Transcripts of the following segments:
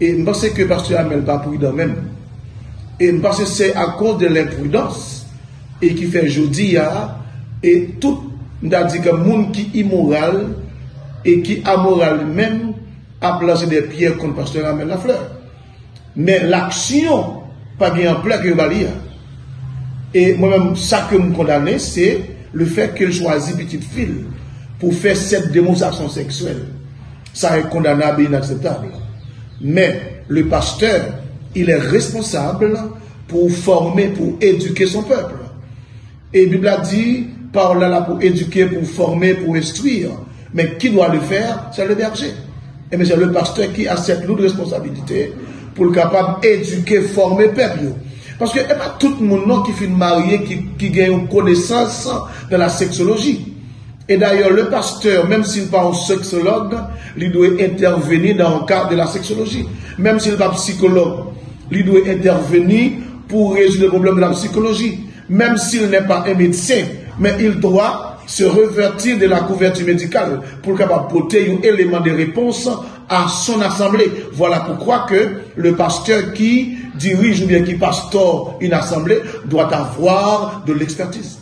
Et je pense que pasteur Amel pas prudent même. Et je pense que c'est à cause de l'imprudence et qui fait jeudi et tout n'a dit que monde qui immoral et qui amoral même a placé des pierres contre pasteur Amel Lafleur. Mais l'action pas bien en plein que Valia. Et moi-même, ça que me condamne, c'est le fait qu'elle choisit petite fille pour faire cette démonstration sexuelle. Ça est condamnable et inacceptable. Mais le pasteur, il est responsable pour former, pour éduquer son peuple. Et la Bible a dit, parole là pour éduquer, pour former, pour instruire. Mais qui doit le faire? C'est le berger. Et c'est le pasteur qui a cette lourde responsabilité pour le capable d'éduquer, former le peuple. Parce que ce n'est pas tout le monde qui finit marié, qui gagne une connaissance de la sexologie. Et d'ailleurs, le pasteur, même s'il n'est pas un sexologue, il doit intervenir dans le cadre de la sexologie. Même s'il n'est pas psychologue, il doit intervenir pour résoudre le problème de la psychologie. Même s'il n'est pas un médecin, mais il doit se revertir de la couverture médicale pour capable porter un élément de réponse à son assemblée. Voilà pourquoi que le pasteur qui dirige ou bien qui pasteur une assemblée doit avoir de l'expertise.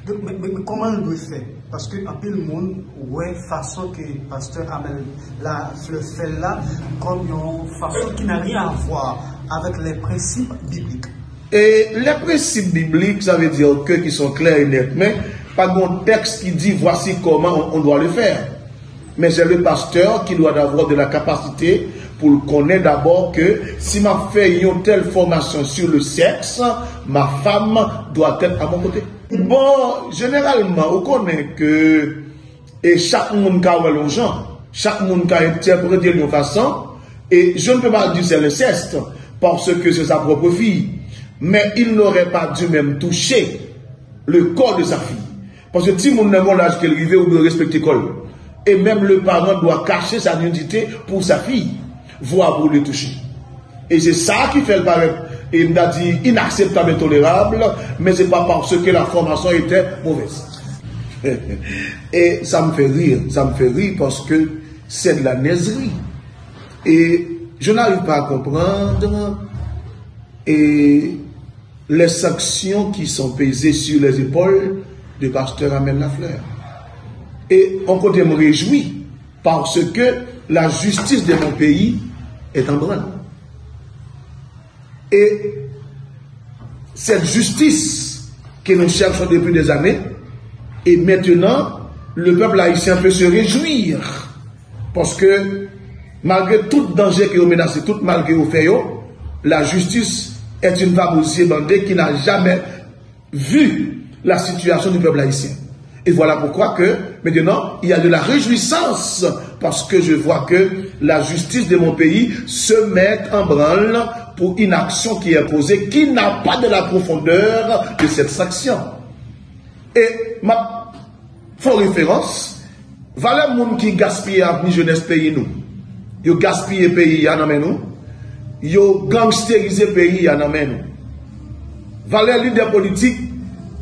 Mais comment on doit faire? Parce que en peu le monde, ouais, façon que le pasteur Amel le fait là, comme une façon qui n'a rien à voir avec les principes bibliques. Et les principes bibliques, ça veut dire que qui sont clairs et nets, mais pas de texte qui dit voici comment on doit le faire. Mais c'est le pasteur qui doit avoir de la capacité pour connaître d'abord que si m'a fait une telle formation sur le sexe, ma femme doit être à mon côté. Bon, généralement, on connaît que et chaque monde a les gens, chaque monde a interprété d'une façon, et je ne peux pas dire c'est le sexe, parce que c'est sa propre fille. Mais il n'aurait pas dû même toucher le corps de sa fille. Parce que si mon n'a l'âge qu'elle arrive ou de respecter l'école, et même le parent doit cacher sa nudité pour sa fille, voire pour le toucher. Et c'est ça qui fait le paraître, et il m'a dit inacceptable et tolérable, mais ce n'est pas parce que la formation était mauvaise. Et ça me fait rire parce que c'est de la niaiserie. Et je n'arrive pas à comprendre les sanctions qui sont pesées sur les épaules du pasteur Amel Lafleur. Et on côté me réjouit parce que la justice de mon pays est en branle. Et cette justice que nous cherchons depuis des années, et maintenant, le peuple haïtien peut se réjouir. Parce que malgré tout danger qui est menacé, tout mal qui est fait, la justice est une femme aussi bandée qui n'a jamais vu la situation du peuple haïtien. Et voilà pourquoi que maintenant, il y a de la réjouissance parce que je vois que la justice de mon pays se met en branle pour une action qui est posée, qui n'a pas de la profondeur de cette sanction. Et ma faux référence, voilà le monde qui gaspille à la jeunesse pays nous. Ils gaspillent le pays à nous. Ils gangsterisé le pays à nous. Voilà les leaders politiques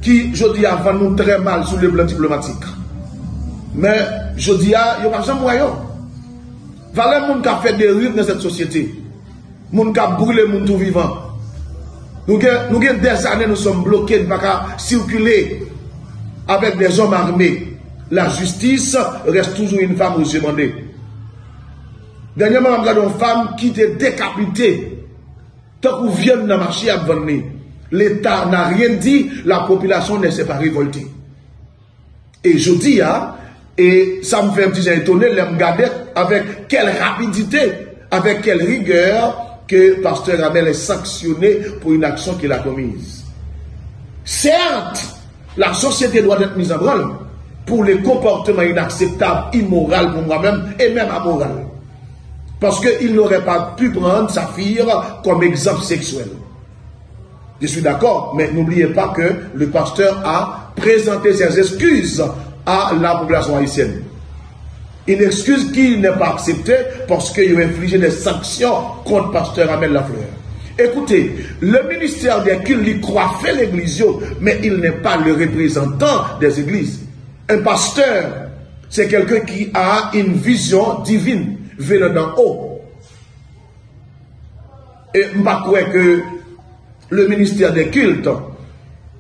qui, je dis, avant nous très mal sur le plan diplomatique. Mais, je dis, il n'y a pas de moyen. Voilà le monde qui a fait des rives dans cette société. Le monde qui a brûlé le monde tout vivant. Nous avons des années, nous sommes bloqués, nous ne pouvons pas circuler avec des hommes armés. La justice reste toujours une femme aux yeux bandés. Dernièrement, on a une femme qui était décapitée. Tant qu'on vient dans le marché à venir. L'État n'a rien dit, la population ne s'est pas révoltée. Et je dis, et ça me fait un petit étonné, de me regarder avec quelle rapidité, avec quelle rigueur que pasteur Amel est sanctionné pour une action qu'il a commise. Certes, la société doit être mise en branle pour les comportements inacceptables, immoraux pour moi-même et même amoral. Parce qu'il n'aurait pas pu prendre sa fille comme exemple sexuel. Je suis d'accord, mais n'oubliez pas que le pasteur a présenté ses excuses à la population haïtienne. Une excuse qui n'est pas acceptée parce qu'il a infligé des sanctions contre le pasteur Amel Lafleur. Écoutez, le ministère des cultes lui croit fait l'église, mais il n'est pas le représentant des églises. Un pasteur, c'est quelqu'un qui a une vision divine venant d'en haut. et je ne crois que le ministère des cultes,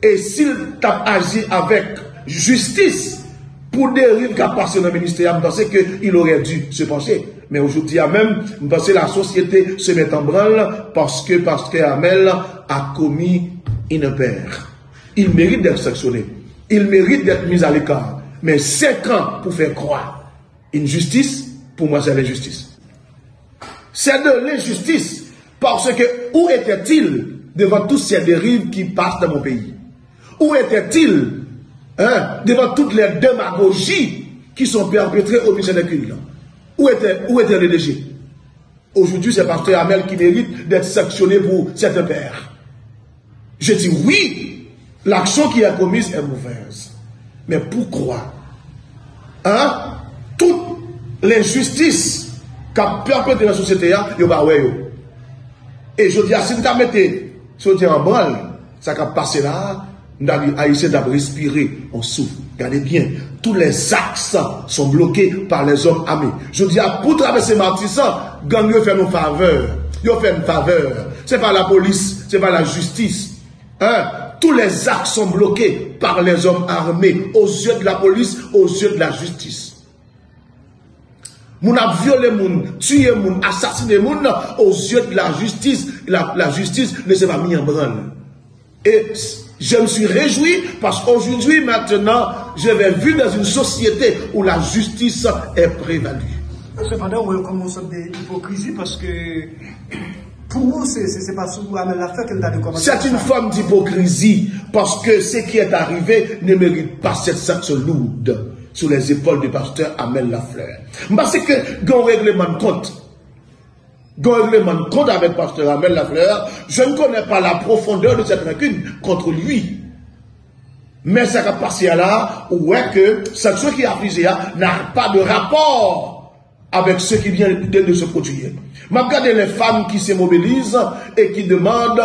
et s'il t'a agi avec justice pour dérive qui a passé dans le ministère, je pense qu'il aurait dû se pencher. Mais aujourd'hui, même, je pense que la société se met en branle parce que Pasteur Hamel a commis une père. Il mérite d'être sanctionné. Il mérite d'être mis à l'écart. Mais 5 ans pour faire croire une justice, pour moi, c'est l'injustice. C'est de l'injustice. Parce que où était-il devant toutes ces dérives qui passent dans mon pays? Où était-il devant toutes les démagogies qui sont perpétrées au ministère des cultes? Où était le DG? Aujourd'hui, c'est Pasteur Hamel qui mérite d'être sanctionné pour cette père. Je dis oui, l'action qui est commise est mauvaise. Mais pourquoi? Toute l'injustice qu'a perpétrée la société, il va ouais. Et je dis, si nous mettons en branle, ça va passer là, nous allons essayer de respirer, on souffle. Regardez bien, tous les axes sont bloqués par les hommes armés. Je dis, pour traverser Martissant, gang fait une faveur. Ils fait une faveur. Ce n'est pas la police, ce n'est pas la justice. Tous les axes sont bloqués par les hommes armés, aux yeux de la police, aux yeux de la justice. Moun a violé moun, tué moun, assassiné moun, aux yeux de la justice. La justice ne s'est pas mise en branle. Et je me suis réjoui parce qu'aujourd'hui, maintenant, je vais vivre dans une société où la justice est prévalue. Cependant, on commence des hypocrisies parce que pour vous, c'est pas sous l'affaire qu'elle a de commencer. C'est une forme d'hypocrisie parce que ce qui est arrivé ne mérite pas cette sanction lourde sur les épaules du pasteur Hamel Lafleur. Parce que, il y a un règlement de compte. Il y a un règlement de compte avec le pasteur Hamel Lafleur. Je ne connais pas la profondeur de cette rancune contre lui. Mais ça va passer là où est que sanction qui est affligée n'a pas de rapport avec ce qui vient de se produire. Je regarde les femmes qui se mobilisent et qui demandent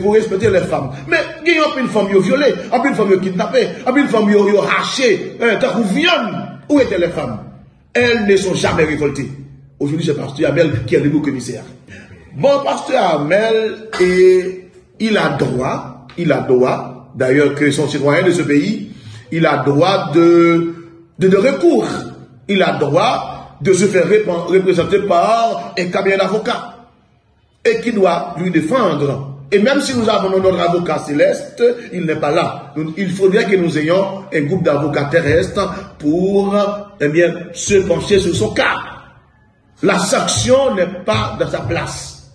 pour respecter les femmes. Mais il y a une femme qui est violée, une femme qui est kidnappée, une femme qui est hachée, où étaient les femmes? Elles ne sont jamais révoltées. Aujourd'hui, c'est Pasteur Hamel qui est le nouveau commissaire. Bon, Pasteur Hamel, il a droit, d'ailleurs que son citoyen de ce pays, il a droit de recours. Il a droit de se faire représenter par un cabinet d'avocats et qui doit lui défendre. Et même si nous avons notre avocat céleste, il n'est pas là. Il faudrait que nous ayons un groupe d'avocats terrestres pour se pencher sur son cas. La sanction n'est pas dans sa place.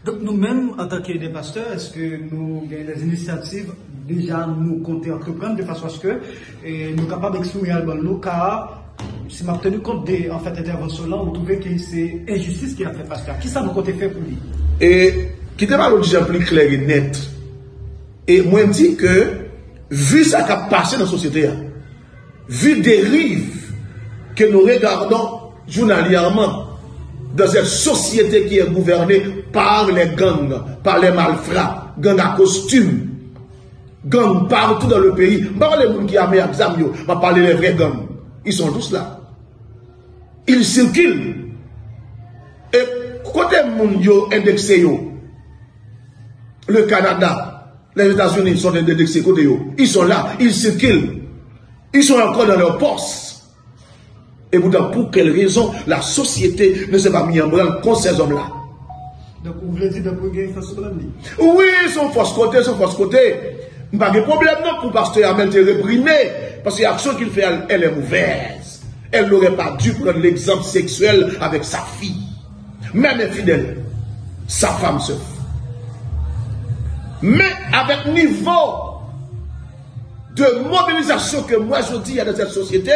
Donc nous-mêmes, en tant que des pasteurs, est-ce que nous avons des initiatives déjà nous compter entreprendre de façon à ce que nous sommes capables d'exprimer nos cas? Si je m'ai tenu compte de intervention là, vous trouvez que c'est injustice qui a fait pasteur. Qui ça nous compte faire pour lui? Et qui te parle déjà plus clair et net. Et moi je dis que vu ça qui a passé dans la société, vu des dérives que nous regardons journalièrement dans cette société qui est gouvernée par les gangs, par les malfrats, gangs à costume, gangs partout dans le pays. Je ne parle pas des gens qui ont mis à examen, je parle des vrais gangs. Ils sont tous là. Ils circulent. Et côté moun yo indexé yo, le Canada, les États-Unis sont indexés côté yo. Ils sont là, ils circulent. Ils sont encore dans leur poste. Et pourtant, pour quelle raison la société ne s'est pas mise en branle contre ces hommes-là? Donc, vous voulez dire qu'il y a une force côté? Oui, ils sont force côté, ils sont force côté. Pas de problème non pour Pasteur Hamel te réprimer. Parce que l'action qu'il fait, elle est mauvaise. Elle n'aurait pas dû prendre l'exemple sexuel avec sa fille. Même infidèle, sa femme seule. Mais avec niveau de mobilisation que moi je dis dans cette société,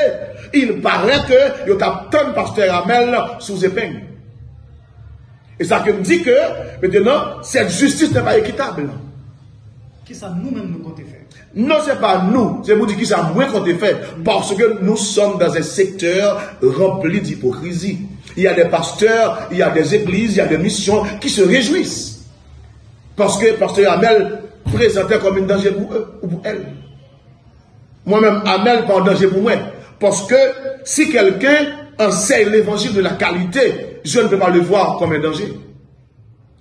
il paraît que il y a tant de Pasteur Hamel sous épingle. Et ça que me dit que maintenant, cette justice n'est pas équitable. Qui ça nous-mêmes nous comptons faire? Non, ce n'est pas nous. C'est vous dire qui ça moins qu'on fait. Parce que nous sommes dans un secteur rempli d'hypocrisie. Il y a des pasteurs, il y a des églises, il y a des missions qui se réjouissent. Parce que Pasteur Hamel présentait comme un danger pour eux ou pour elles. Moi-même, Hamel, pas un danger pour moi. Parce que si quelqu'un enseigne l'évangile de la qualité, je ne peux pas le voir comme un danger.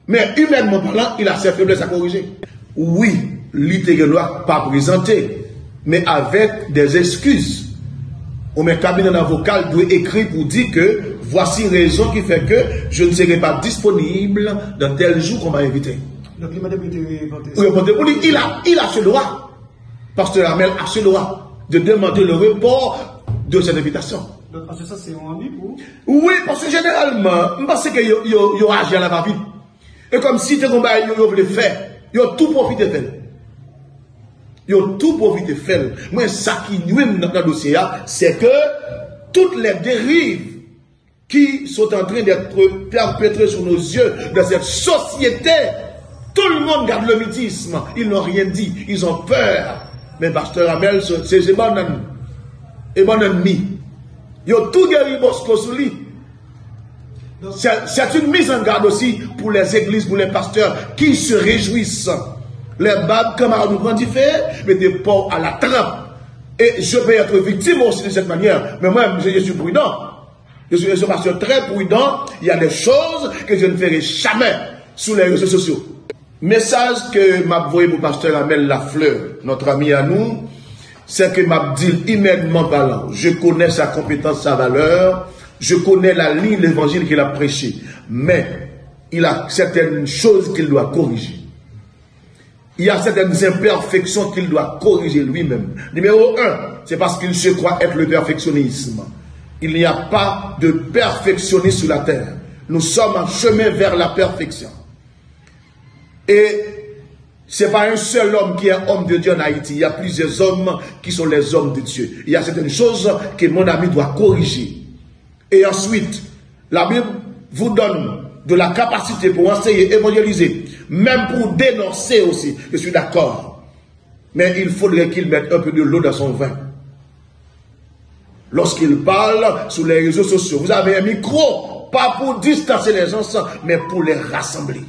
Mais humainement parlant, il a ses faiblesses à corriger. Oui, l'ITG doit pas présenter, mais avec des excuses. Ou mes cabinet d'avocat doit écrire pour dire que voici raison qui fait que je ne serai pas disponible dans tel jour qu'on m'a invité. Donc il m'a débuté il a ce droit. Pasteur Hamel a ce droit de demander le report de cette invitation. Donc en ce sens, c'est un ami pour... Oui, parce que généralement, je pense que il y a agi à la va-vite. Et comme si tu voulais faire, il y a tout profité de faire. Il y a tout profité de faire. Moi, ça qui nous dans le dossier, c'est que toutes les dérives qui sont en train d'être perpétrées sous nos yeux dans cette société, tout le monde garde le mythisme. Ils n'ont rien dit. Ils ont peur. Mais Pasteur Hamel, c'est bon ennemi. Il y a tout guéri Bosco sous lui. C'est une mise en garde aussi pour les églises, pour les pasteurs qui se réjouissent. Les babes, camarades nous prennent du fait, mais des porcs à la trappe. Et je vais être victime aussi de cette manière. Mais moi, je suis prudent. Je suis un pasteur très prudent. Il y a des choses que je ne ferai jamais sur les réseaux sociaux. Message que m'a envoyé pour pasteur Hamel Lafleur, notre ami à nous, c'est que m'a dit immédiatement parlant, je connais sa compétence, sa valeur, je connais la ligne de l'évangile qu'il a prêché, mais il a certaines choses qu'il doit corriger. Il y a certaines imperfections qu'il doit corriger lui-même. Numéro 1, c'est parce qu'il se croit être le perfectionnisme. Il n'y a pas de perfectionnisme sur la terre. Nous sommes en chemin vers la perfection. Et ce n'est pas un seul homme qui est homme de Dieu en Haïti. Il y a plusieurs hommes qui sont les hommes de Dieu. Il y a certaines choses que mon ami doit corriger. Et ensuite, la Bible vous donne de la capacité pour enseigner, évangéliser, même pour dénoncer aussi. Je suis d'accord. Mais il faudrait qu'il mette un peu de l'eau dans son vin. Lorsqu'il parle sur les réseaux sociaux, vous avez un micro, pas pour distancer les gens, mais pour les rassembler.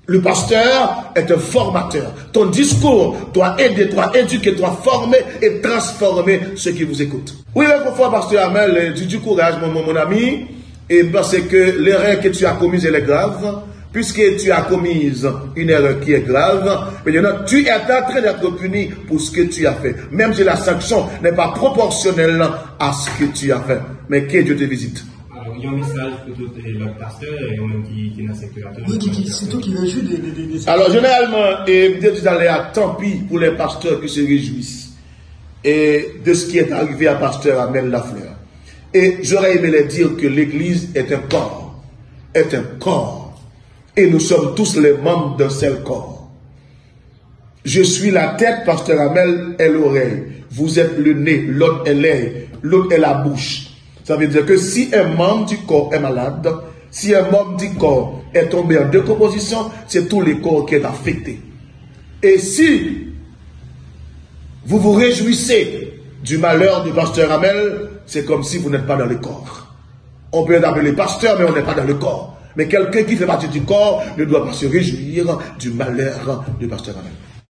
Le pasteur est un formateur. Ton discours doit aider, doit éduquer, doit former et transformer ceux qui vous écoutent. Oui, parfois, pasteur Hamel, du courage, mon ami, et parce que l'erreur que tu as commise, elle est grave. Puisque tu as commise une erreur qui est grave, maintenant, tu es en train d'être puni pour ce que tu as fait. Même si la sanction n'est pas proportionnelle à ce que tu as fait. Mais que Dieu te visite. Alors, il y a un message pour tous les pasteurs et même qui est dans le secteur. Oui, c'est tout qui réjouit des... Alors, généralement, et Dieu dit tant pis pour les pasteurs qui se réjouissent et de ce qui est arrivé à pasteur Hamel Lafleur. Et j'aurais aimé les dire que l'Église est un corps. Est un corps. Et nous sommes tous les membres d'un seul corps. Je suis la tête, pasteur Hamel est l'oreille. Vous êtes le nez, l'autre est l'œil, l'autre est la bouche. Ça veut dire que si un membre du corps est malade, si un membre du corps est tombé en décomposition, c'est tout le corps qui est affecté. Et si vous vous réjouissez du malheur du pasteur Hamel, c'est comme si vous n'êtes pas dans le corps. On peut l'appeler pasteur, mais on n'est pas dans le corps. Mais quelqu'un qui fait partie du corps ne doit pas se réjouir du malheur du pasteur Hamel.